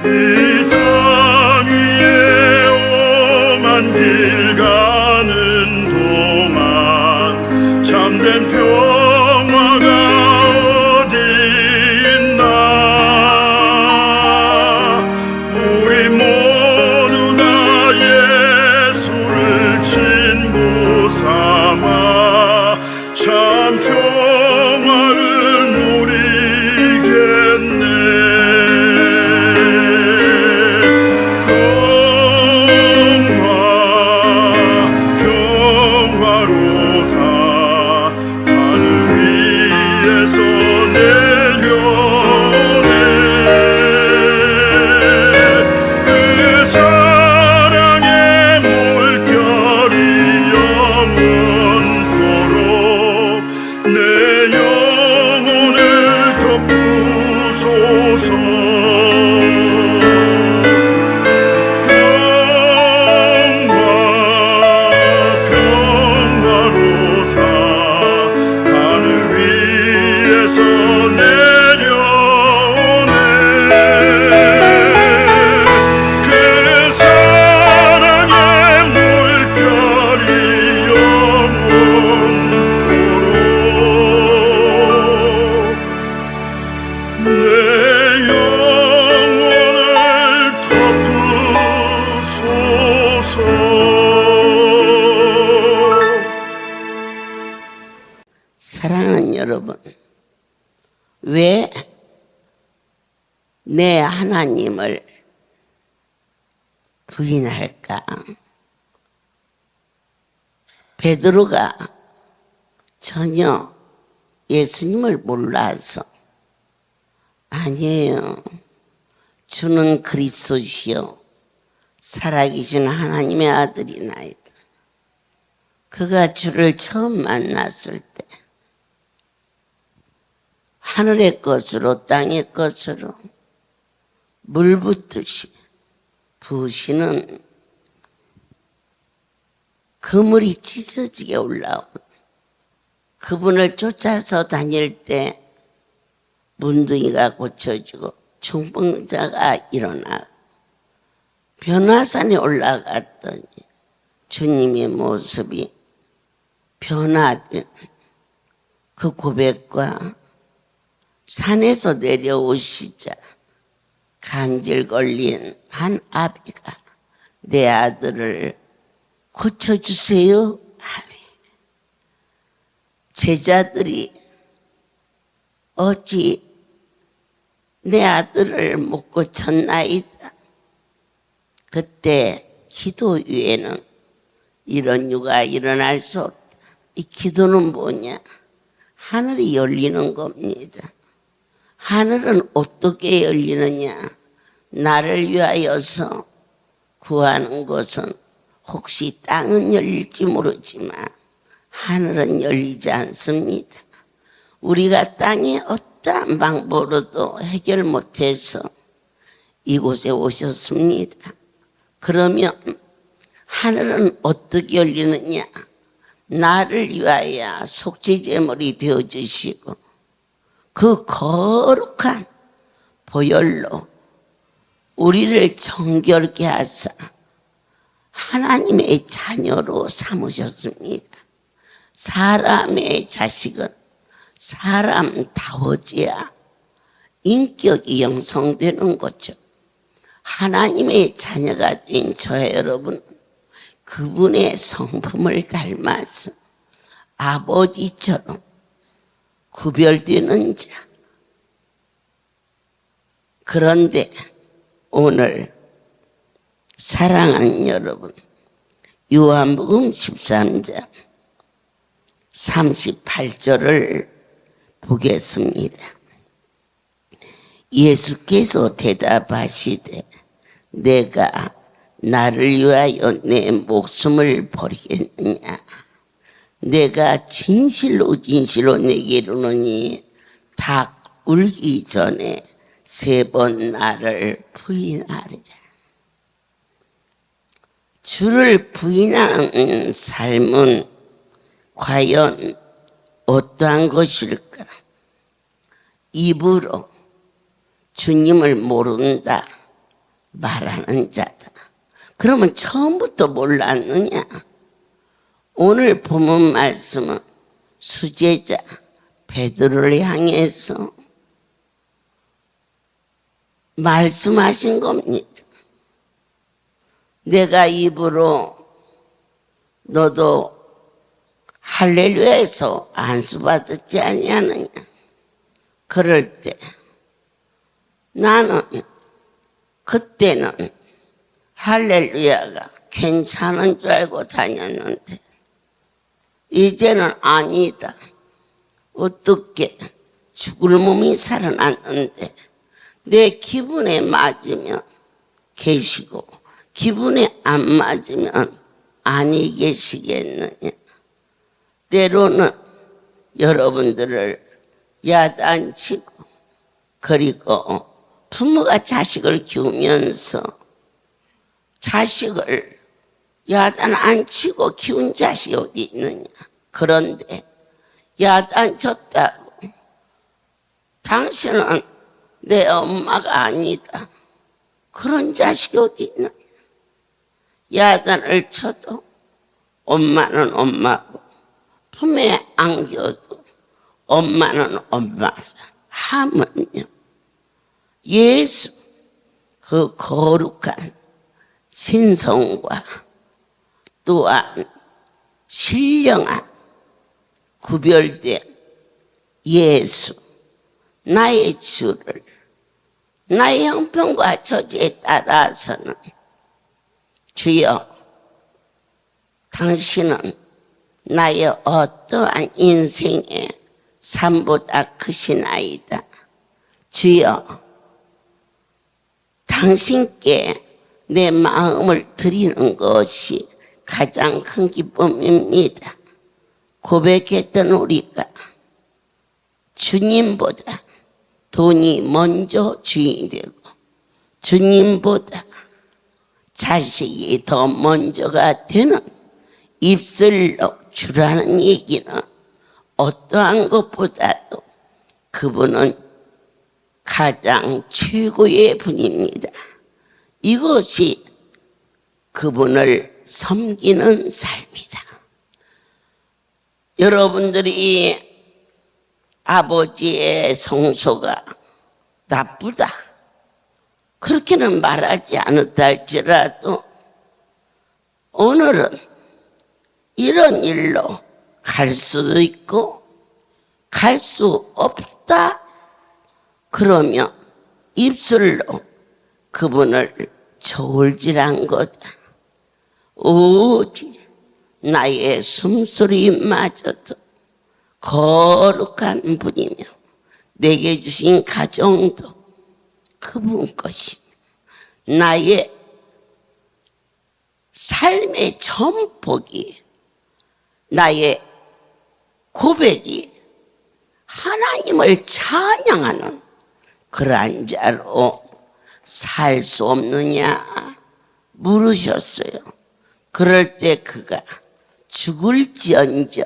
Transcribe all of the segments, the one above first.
이 땅 위에 오만 길 가는 동안 참된 평화가 어디 있나. 우리 모두 다 예수를 친구 삼아 참 평화를 누리겠네. 사랑하는 여러분, 왜 내 하나님을 부인할까? 베드로가 전혀 예수님을 몰라서 아니에요. 주는 그리스도시요 살아계신 하나님의 아들이나이다. 그가 주를 처음 만났을 때 하늘의 것으로 땅의 것으로 물 붓듯이 부으시는 그물이 찢어지게 올라온 그분을 쫓아서 다닐 때 문둥이가 고쳐지고 중풍자가 일어나고 변화산에 올라갔더니 주님의 모습이 변화된 그 고백과 산에서 내려오시자 간질 걸린 한 아비가 내 아들을 고쳐주세요 하며 제자들이 어찌 내 아들을 못 고쳤나이다. 그때 기도 위에는 이런 유가 일어날 수 없다. 이 기도는 뭐냐? 하늘이 열리는 겁니다. 하늘은 어떻게 열리느냐? 나를 위하여서 구하는 것은 혹시 땅은 열릴지 모르지만 하늘은 열리지 않습니다. 우리가 땅에 어떠한 방법으로도 해결 못해서 이곳에 오셨습니다. 그러면 하늘은 어떻게 열리느냐? 나를 위하여 속죄제물이 되어주시고 그 거룩한 보혈로 우리를 정결케 하사 하나님의 자녀로 삼으셨습니다. 사람의 자식은 사람다워져야 인격이 형성되는 거죠. 하나님의 자녀가 된 저와 여러분, 그분의 성품을 닮아서 아버지처럼 구별되는 자. 그런데 오늘 사랑하는 여러분, 요한복음 13장 38절을 보겠습니다. 예수께서 대답하시되 내가 나를 위하여 내 목숨을 버리겠느냐? 내가 진실로 진실로 내게 이르노니 닭 울기 전에 3번 나를 부인하리라. 주를 부인하는 삶은 과연 어떠한 것일까? 입으로 주님을 모른다 말하는 자다. 그러면 처음부터 몰랐느냐? 오늘 본문 말씀은 수제자 베드로를 향해서 말씀하신 겁니다. 내가 입으로 너도 할렐루야에서 안수받았지 아니하느냐? 그럴 때 나는 그때는 할렐루야가 괜찮은 줄 알고 다녔는데 이제는 아니다. 어떻게 죽을 몸이 살아났는데 내 기분에 맞으면 계시고 기분에 안 맞으면 아니 계시겠느냐. 때로는 여러분들을 야단치고 그리고 부모가 자식을 키우면서 자식을 야단 안 치고 키운 자식이 어디 있느냐. 그런데 야단 쳤다고 당신은 내 엄마가 아니다. 그런 자식이 어디 있느냐. 야단을 쳐도 엄마는 엄마고 품에 안겨도 엄마는 엄마다. 하물며 예수 그 거룩한 신성과 또한 신령한 구별된 예수 나의 주를 나의 형편과 처지에 따라서는 주여 당신은 나의 어떠한 인생의 삶보다 크시나이다. 주여 당신께 내 마음을 드리는 것이 가장 큰 기쁨입니다. 고백했던 우리가 주님보다 돈이 먼저 주인이 되고 주님보다 자식이 더 먼저가 되는 입술로 주라는 얘기는 어떠한 것보다도 그분은 가장 최고의 분입니다. 이것이 그분을 섬기는 삶이다. 여러분들이 아버지의 성소가 나쁘다 그렇게는 말하지 않았다 할지라도 오늘은 이런 일로 갈 수도 있고 갈 수 없다 그러면 입술로 그분을 저울질한 거다. 오직 나의 숨소리마저도 거룩한 분이며 내게 주신 가정도 그분 것이며 나의 삶의 전복이 나의 고백이 하나님을 찬양하는 그러한 자로 살 수 없느냐 물으셨어요. 그럴 때 그가 죽을지언정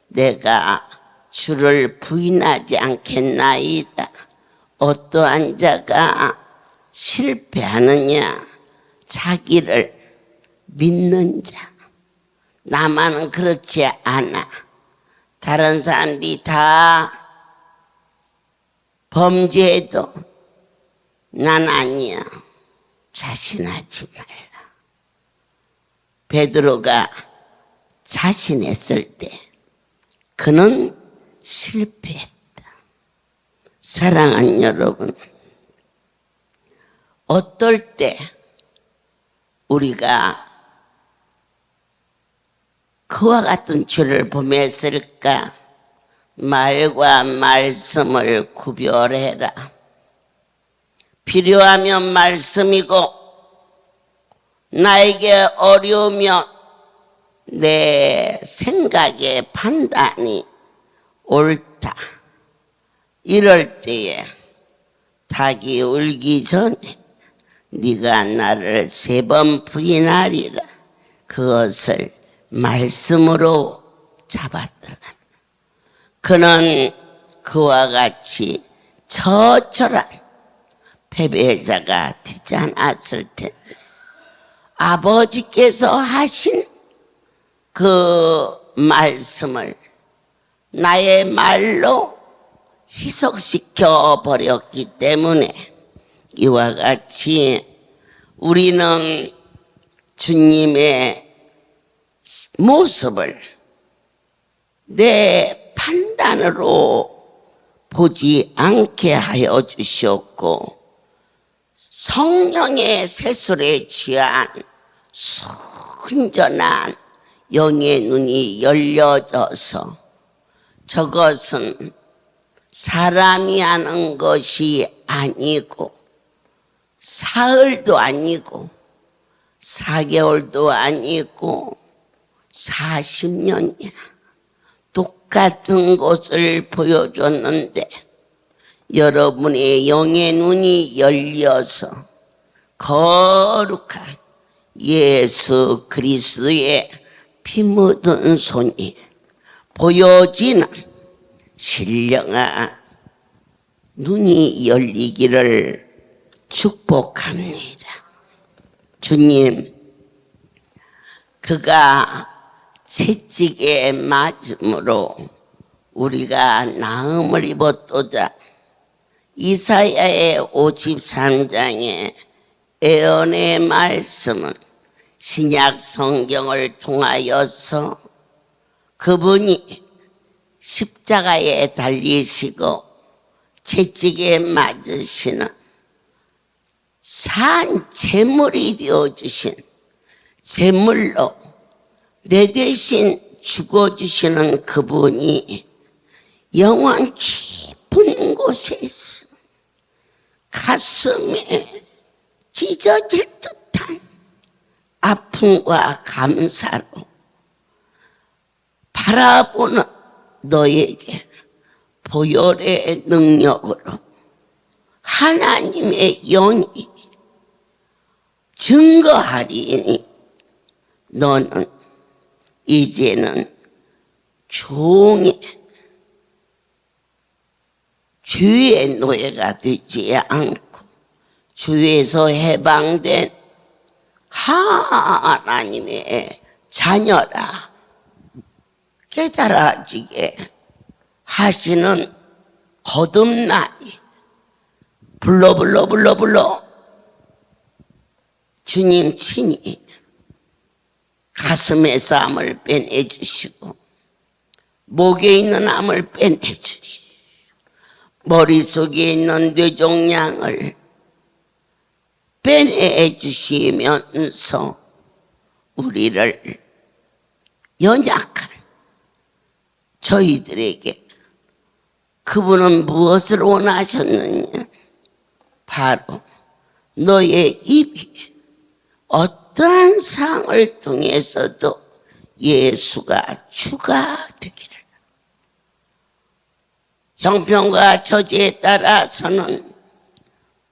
내가 주를 부인하지 않겠나이다. 어떠한 자가 실패하느냐? 자기를 믿는 자. 나만은 그렇지 않아. 다른 사람들이 다 범죄해도 난 아니야. 자신하지 말라. 베드로가 자신했을 때 그는 실패했다. 사랑하는 여러분, 어떨 때 우리가 그와 같은 주를 범했을까? 말과 말씀을 구별해라. 필요하면 말씀이고 나에게 어려우면 내 생각의 판단이 옳다. 이럴 때에 닭이 울기 전에 네가 나를 3번 부인하리라. 그것을 말씀으로 잡아들어간다. 그는 그와 같이 처절한 패배자가 되지 않았을 텐데 아버지께서 하신 그 말씀을 나의 말로 희석시켜 버렸기 때문에 이와 같이 우리는 주님의 모습을 내 판단으로 보지 않게 하여 주셨고 성령의 세술에 취한 순전한 영의 눈이 열려져서 저것은 사람이 하는 것이 아니고 사흘도 아니고 4개월도 아니고 40년이야. 똑같은 것을 보여줬는데 여러분의 영의 눈이 열려서 거룩한 예수 그리스도의 피 묻은 손이 보여지는 신령한 눈이 열리기를 축복합니다. 주님, 그가 채찍에 맞음으로 우리가 나음을 입었도다. 이사야의 53장의 예언의 말씀은 신약 성경을 통하여서 그분이 십자가에 달리시고 채찍에 맞으시는 산 제물이 되어주신 제물로 내 대신 죽어주시는 그분이 영원 깊은 곳에서 가슴에 찢어질 듯한 아픔과 감사로 바라보는 너에게 보혈의 능력으로 하나님의 영이 증거하리니 너는 이제는 종의 죄의 노예가 되지 않고 죄에서 해방된 하나님의 자녀라 깨달아지게 하시는 거듭나니 불러 주님 친히 가슴에서 암을 빼내주시고 목에 있는 암을 빼내주시고 머릿속에 있는 뇌종양을 빼내주시면서 우리를 연약한 저희들에게 그분은 무엇을 원하셨느냐? 바로 너의 입이 어떠한 상을 통해서도 예수가 주가 되기를. 형편과 처지에 따라서는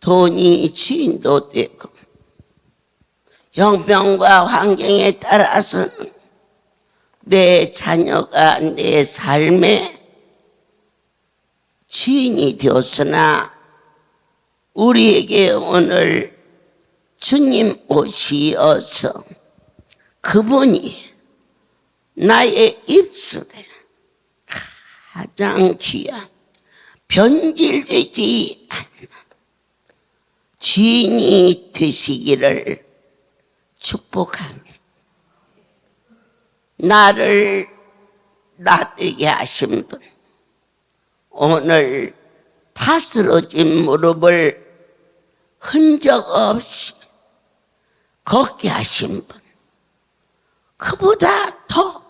돈이 주인도 되고 형편과 환경에 따라서는 내 자녀가 내 삶의 주인이 되었으나 우리에게 오늘 주님 오시어서 그분이 나의 입술에 가장 귀한 변질되지 않는 주인이 되시기를 축복합니다. 나를 놔두게 하신 분, 오늘 파스러진 무릎을 흔적 없이 걷게 하신 분, 그보다 더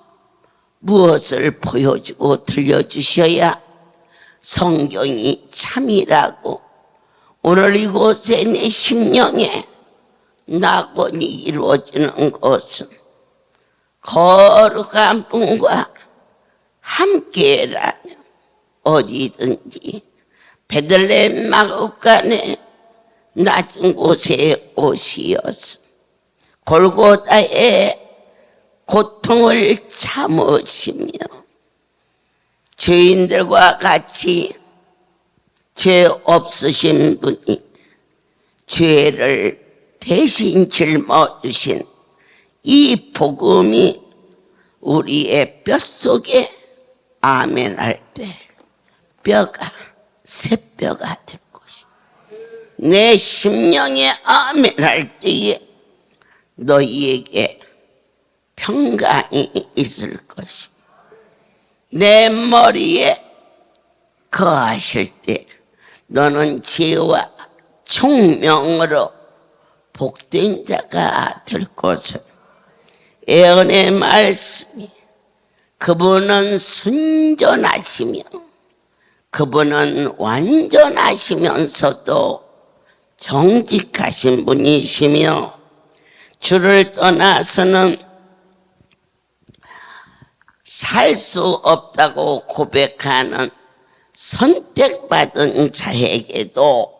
무엇을 보여주고 들려주셔야 성경이 참이라고 오늘 이곳에 내 심령에 낙원이 이루어지는 것은 거룩한 분과 함께라며 어디든지 베들레헴 마곡간에 낮은 곳에 오시어서 골고다에 고통을 참으시며 죄인들과 같이 죄 없으신 분이 죄를 대신 짊어주신 이 복음이 우리의 뼛속에 아멘할 때 뼈가 새뼈가 될 것이고, 내 심령에 아멘할 때에 너희에게 평강이 있을 것이고, 내 머리에 거하실 때 너는 지혜와 총명으로 복된 자가 될 것을. 예언의 말씀이 그분은 순전하시며 그분은 완전하시면서도 정직하신 분이시며 주를 떠나서는 살 수 없다고 고백하는 선택받은 자에게도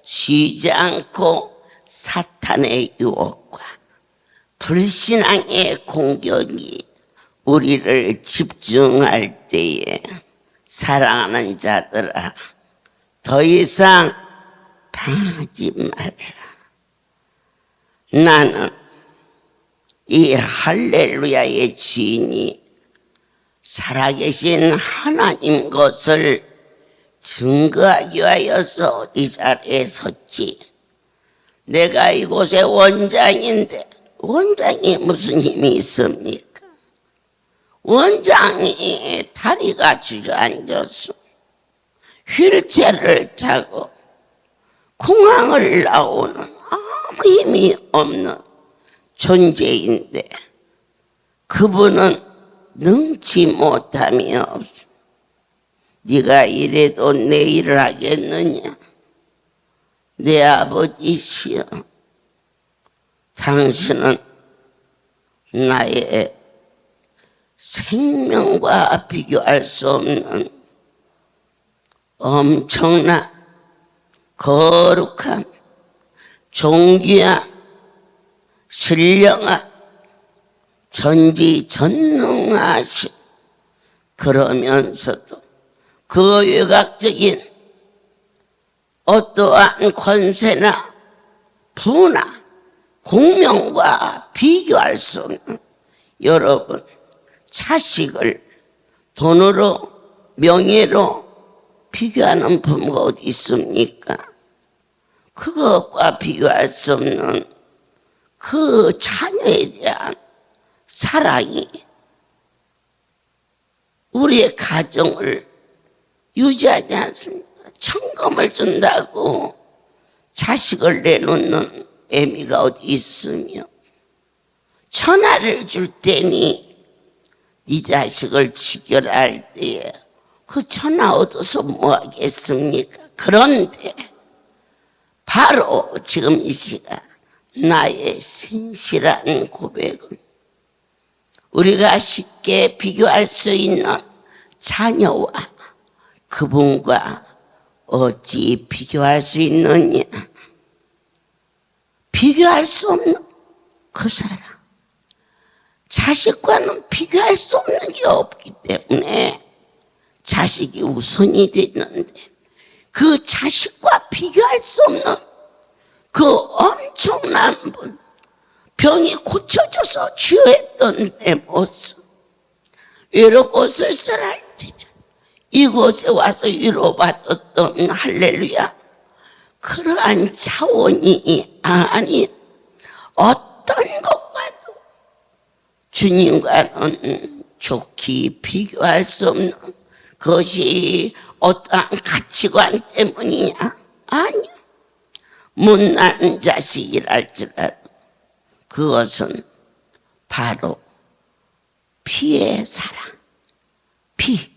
쉬지 않고 사탄의 유혹과 불신앙의 공격이 우리를 집중할 때에 사랑하는 자들아, 더 이상 당하지 말라. 나는 이 할렐루야의 주인이 살아계신 하나님 것을 증거하기 위하여서 이 자리에 섰지. 내가 이곳의 원장인데 원장이 무슨 힘이 있습니까? 원장이 다리가 주저앉아서 휠체어를 타고 공항을 나오는 아무 힘이 없는 존재인데 그분은 능치 못함이 없어. 네가 이래도 내 일을 하겠느냐? 내 아버지시여, 당신은 나의 생명과 비교할 수 없는 엄청난 거룩한 존귀한 신령한 전지전능하신, 그러면서도 그 외곽적인 어떠한 권세나 부나 공명과 비교할 수 없는, 여러분 자식을 돈으로 명예로 비교하는 부모가 어디 있습니까? 그것과 비교할 수 없는 그 자녀에 대한 사랑이 우리의 가정을 유지하지 않습니까? 천금을 준다고 자식을 내놓는 애미가 어디 있으며, 천하를 줄 테니 네 자식을 죽여라 할 때에 그 천하 얻어서 뭐 하겠습니까? 그런데 바로 지금 이 시간 나의 신실한 고백은 우리가 쉽게 비교할 수 있는 자녀와 그분과 어찌 비교할 수 있느냐? 비교할 수 없는 그 사랑, 자식과는 비교할 수 없는 게 없기 때문에 자식이 우선이 됐는데, 그 자식과 비교할 수 없는 그 엄청난 분, 병이 고쳐져서 치유했던 내 모습, 외롭고 쓸쓸할 때 이곳에 와서 위로받았던 할렐루야, 그러한 차원이 아닌 어떤 것과도 주님과는 좋게 비교할 수 없는 그것이 어떠한 가치관 때문이냐? 아니야. 못난 자식이랄지라도 그것은 바로 피의 사랑, 피,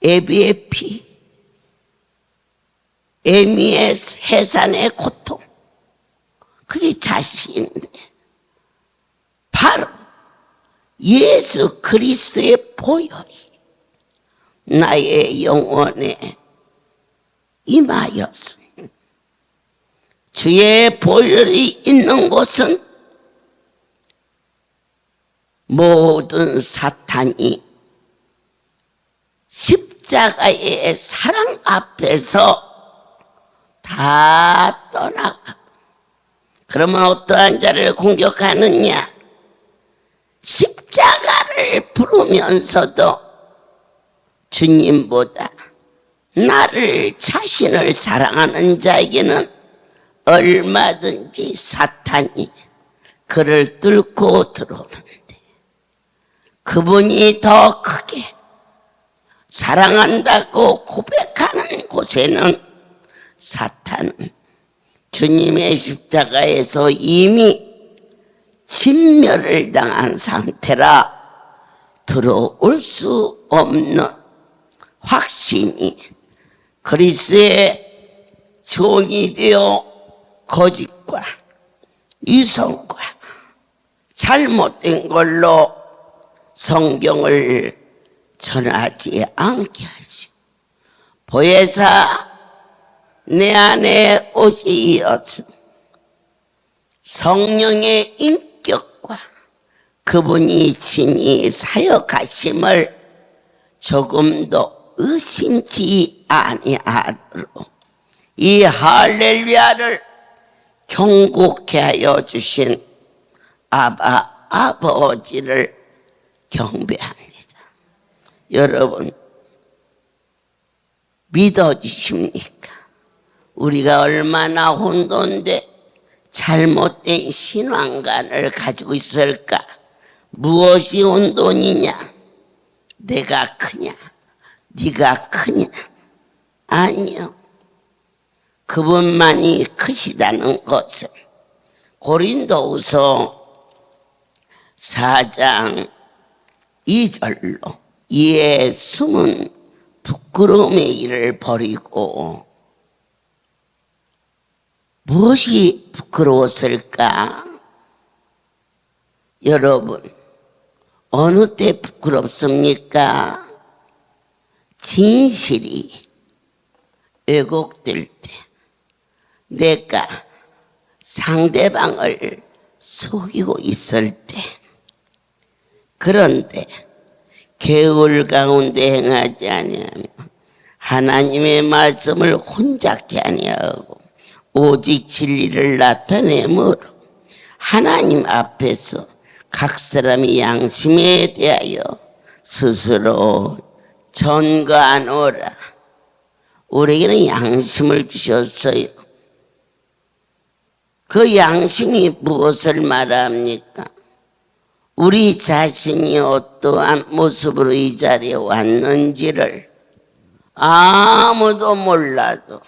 애비의 피, 애미의 해산의 고통, 그게 자식인데 바로 예수 그리스도의 보혈이 나의 영혼에 임하였습니다. 주의 보혈이 있는 곳은 모든 사탄이 십자가의 사랑 앞에서 다 떠나가. 그러면 어떠한 자를 공격하느냐? 십자가를 부르면서도 주님보다 나를 자신을 사랑하는 자에게는 얼마든지 사탄이 그를 뚫고 들어오는데, 그분이 더 크게 사랑한다고 고백하는 곳에는 사탄은 주님의 십자가에서 이미 진멸을 당한 상태라 들어올 수 없는 확신이 그리스도의 종이 되어 거짓과 위선과 잘못된 걸로 성경을 전하지 않게 하시고, 보혜사 내 안에 오시어서 성령의 인격과 그분이 친히 사역하심을 조금도 의심치 아니하도록 이 할렐루야를 경고케 하여 주신 아버지를 경배합니다. 여러분, 믿어지십니까? 우리가 얼마나 혼돈돼 잘못된 신앙관을 가지고 있을까? 무엇이 혼돈이냐? 내가 크냐? 네가 크냐? 아니요. 그분만이 크시다는 것을 고린도후서 4장 2절로 이에 숨은 부끄러움의 일을 버리고. 무엇이 부끄러웠을까? 여러분, 어느 때 부끄럽습니까? 진실이 왜곡될 때, 내가 상대방을 속이고 있을 때. 그런데 개울 가운데 행하지 아니하며 하나님의 말씀을 혼잡게 아니하고 오직 진리를 나타내므로 하나님 앞에서 각 사람이 양심에 대하여 스스로 전가하노라. 우리에게는 양심을 주셨어요. 그 양심이 무엇을 말합니까? 우리 자신이 어떠한 모습으로 이 자리에 왔는지를 아무도 몰라도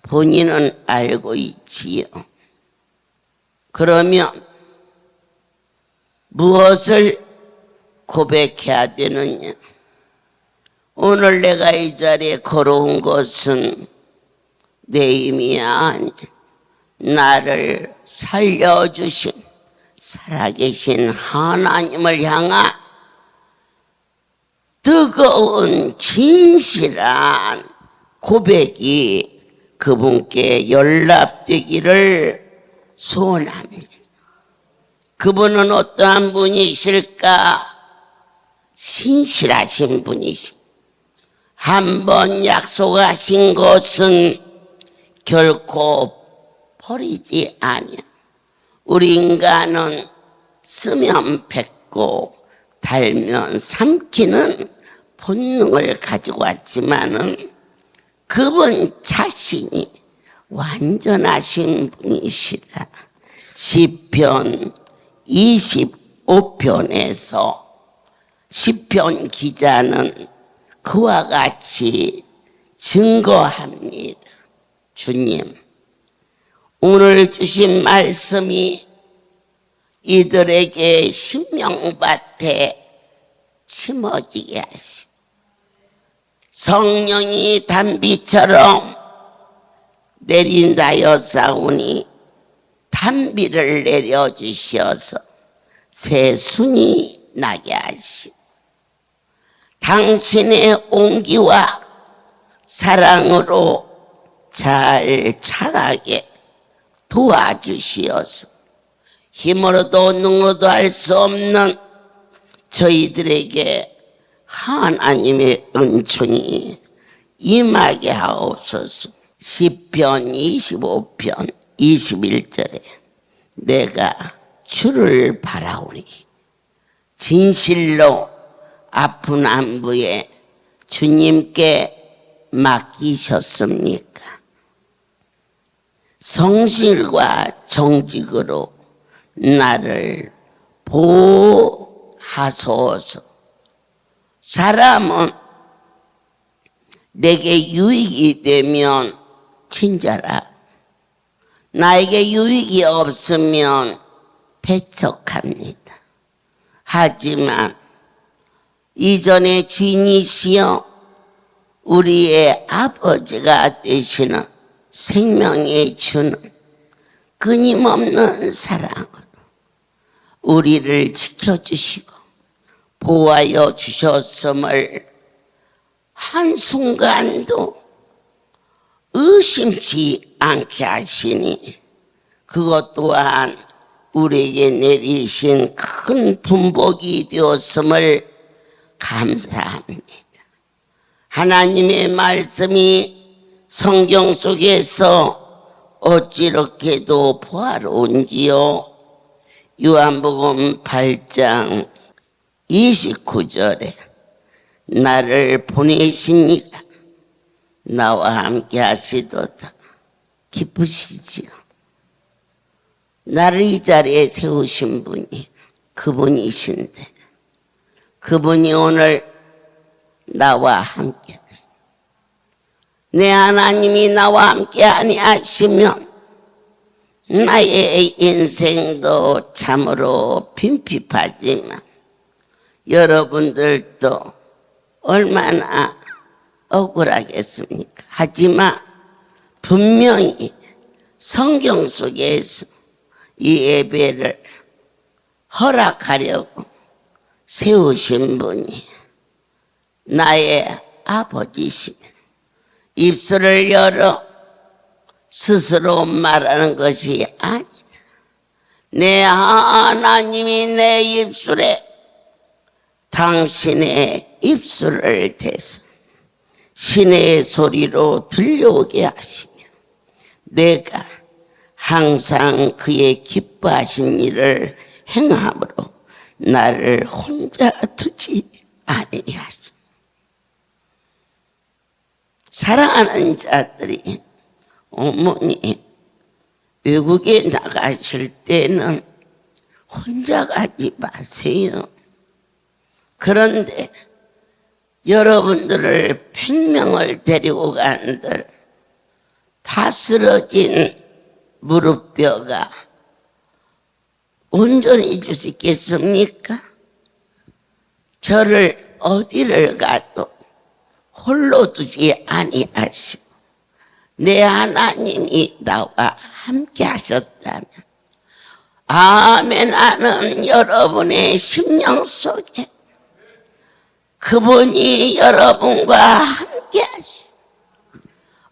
본인은 알고 있지요. 그러면 무엇을 고백해야 되느냐? 오늘 내가 이 자리에 걸어온 것은 내 힘이 아니, 나를 살려주신 살아계신 하나님을 향한 뜨거운 진실한 고백이 그분께 연락되기를 소원합니다. 그분은 어떠한 분이실까? 신실하신 분이십니다. 한번 약속하신 것은 결코 버리지 아니야. 우리 인간은 쓰면 뱉고 달면 삼키는 본능을 가지고 왔지만은 그분 자신이 완전하신 분이시라. 시편 25편에서 시편 기자는 그와 같이 증거합니다. 주님, 오늘 주신 말씀이 이들에게 심령밭에 심어지게 하시고 성령이 단비처럼 내린다였사오니 단비를 내려주셔서 새순이 나게 하시고 당신의 온기와 사랑으로 잘 자라게 도와주시어서 힘으로도 능으로도 할 수 없는 저희들에게 하나님의 은총이 임하게 하옵소서. 시편 25편 21절에 내가 주를 바라오니 진실로 아픈 안부에 주님께 맡기셨습니까? 성실과 정직으로 나를 보호하소서. 사람은 내게 유익이 되면 친절하고 나에게 유익이 없으면 배척합니다. 하지만 이전에 주인이시여 우리의 아버지가 되시는 생명의 주는 끊임없는 사랑으로 우리를 지켜주시고 보호하여 주셨음을 한순간도 의심치 않게 하시니 그것 또한 우리에게 내리신 큰 분복이 되었음을 감사합니다. 하나님의 말씀이 성경 속에서 어찌렇게도 보아로운지요. 요한복음 8장 29절에 나를 보내시니까 나와 함께 하시도다. 기쁘시지요. 나를 이 자리에 세우신 분이 그분이신데 그분이 오늘 나와 함께 하십니다. 내 하나님이 나와 함께 아니하시면 나의 인생도 참으로 빈핍하지만 여러분들도 얼마나 억울하겠습니까? 하지만 분명히 성경 속에서 이 예배를 허락하려고 세우신 분이 나의 아버지시며 입술을 열어 스스로 말하는 것이 아니라 내 하나님이 내 입술에 당신의 입술을 대서 신의 소리로 들려오게 하시며 내가 항상 그의 기뻐하신 일을 행함으로 나를 혼자 두지 아니하시오. 사랑하는 자들이 어머니 외국에 나가실 때는 혼자 가지 마세요. 그런데 여러분들을 100명을 데리고 간들 파스러진 무릎뼈가 온전히 해줄 수 있겠습니까? 저를 어디를 가도 홀로 두지 아니하시고 내 하나님이 나와 함께 하셨다면 아멘 하는 여러분의 심령 속에 그분이 여러분과 함께 하시고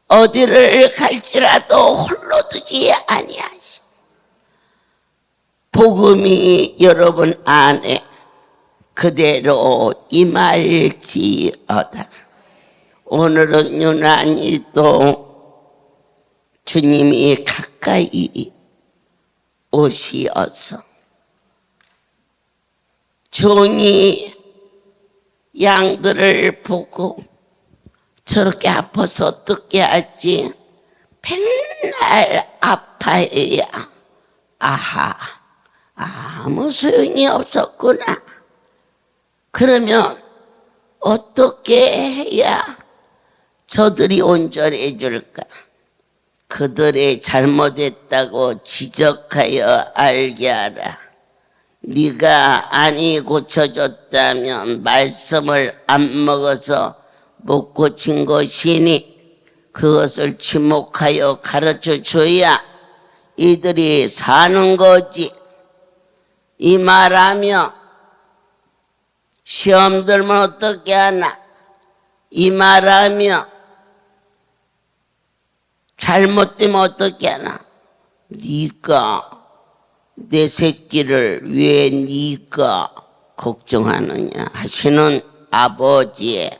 어디를 갈지라도 홀로 두지 아니하시고 복음이 여러분 안에 그대로 임할지어다. 오늘은 유난히 또 주님이 가까이 오시어서 종이 양들을 보고 저렇게 아파서 어떻게 하지? 맨날 아파해야 아하 아무 소용이 없었구나. 그러면 어떻게 해야 저들이 온전해질까? 그들의 잘못했다고 지적하여 알게 하라. 네가 안이 고쳐졌다면 말씀을 안 먹어서 못 고친 것이니 그것을 지목하여 가르쳐 줘야 이들이 사는 거지. 이 말하며 시험 들면 어떻게 하나? 이 말하며 잘못되면 어떻게 하나? 네가 내 새끼를 왜 네가 걱정하느냐 하시는 아버지의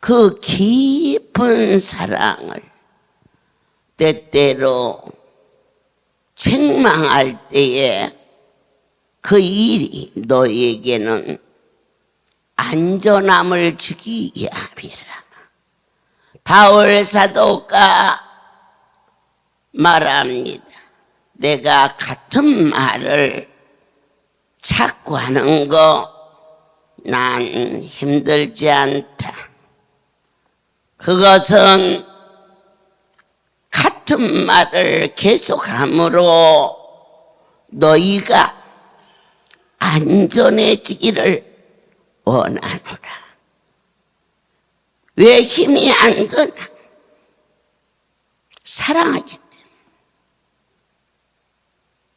그 깊은 사랑을 때때로 책망할 때에 그 일이 너에게는 안전함을 주기 위함이라. 바울 사도가 말합니다. 내가 같은 말을 자꾸 하는 거 난 힘들지 않다. 그것은 같은 말을 계속함으로 너희가 안전해지기를 원하노라. 왜 힘이 안 드나? 사랑하기 때문에.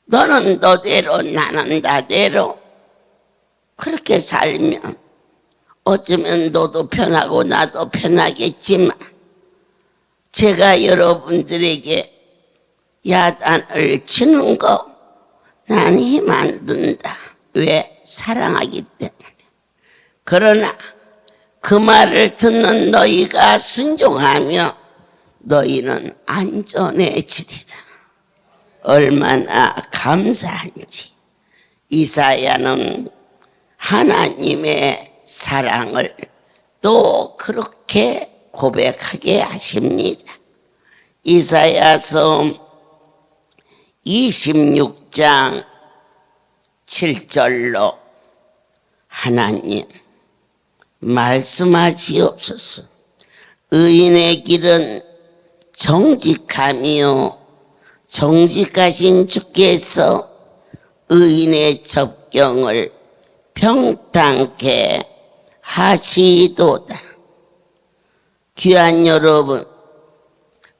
너는 너대로 나는 나대로 그렇게 살면 어쩌면 너도 편하고 나도 편하겠지만 제가 여러분들에게 야단을 치는 거 난 힘 안 든다. 왜? 사랑하기 때문에. 그러나 그 말을 듣는 너희가 순종하며 너희는 안전해지리라. 얼마나 감사한지. 이사야는 하나님의 사랑을 또 그렇게 고백하게 하십니다. 이사야서 26장 7절로 하나님 말씀하시옵소서. 의인의 길은 정직하며 정직하신 주께서 의인의 접경을 평탄케 하시도다. 귀한 여러분,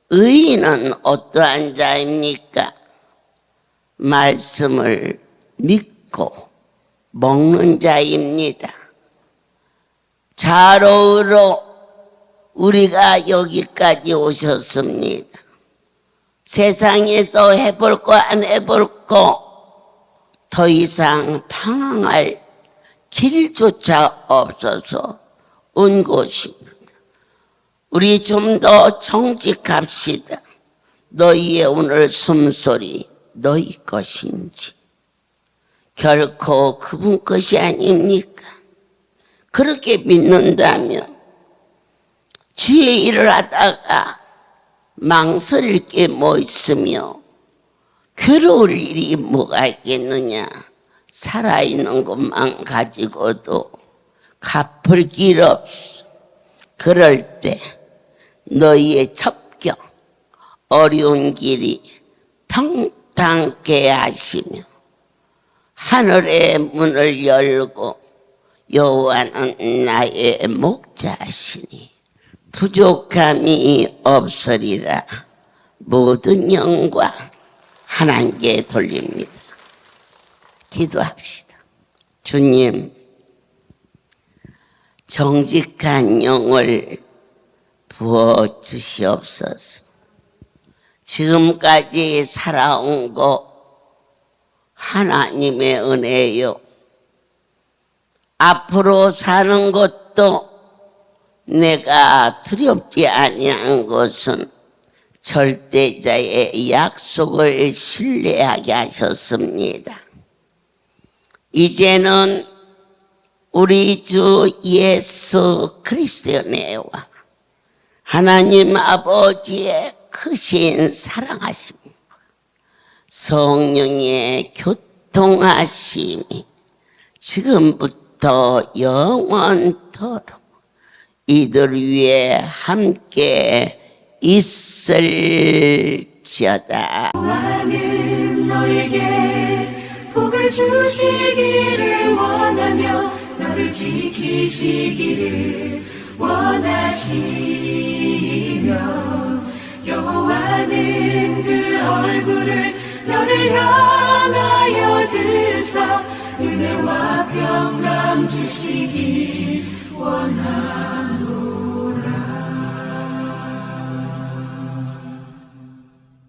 의인은 어떠한 자입니까? 말씀을 믿고 먹는 자입니다. 자로우러 우리가 여기까지 오셨습니다. 세상에서 해볼 거 안 해볼 거 더 이상 방황할 길조차 없어서 온 곳입니다. 우리 좀 더 정직합시다. 너희의 오늘 숨소리 너희 것인지 결코 그분 것이 아닙니까? 그렇게 믿는다면 주의 일을 하다가 망설일 게 뭐 있으며 괴로울 일이 뭐가 있겠느냐. 살아있는 것만 가지고도 갚을 길 없어. 그럴 때 너희의 접경 어려운 길이 평탄케 하시며 하늘의 문을 열고 여호와는 나의 목자시니 부족함이 없으리라. 모든 영광 하나님께 돌립니다. 기도합시다. 주님, 정직한 영을 부어 주시옵소서. 지금까지 살아온 거 하나님의 은혜요. 앞으로 사는 것도 내가 두렵지 아니한 것은 절대자의 약속을 신뢰하게 하셨습니다. 이제는 우리 주 예수 그리스도의 은혜와 하나님 아버지의 크신 사랑하심, 성령의 교통하심이 지금부터 영원토록 이들 위에 함께 있을지어다. 여호와는 너에게 복을 주시기를 원하며 너를 지키시기를 원하시며 여호와는 그 얼굴을 너를 향하여 드사 은혜와 평강 주시기 원하노라.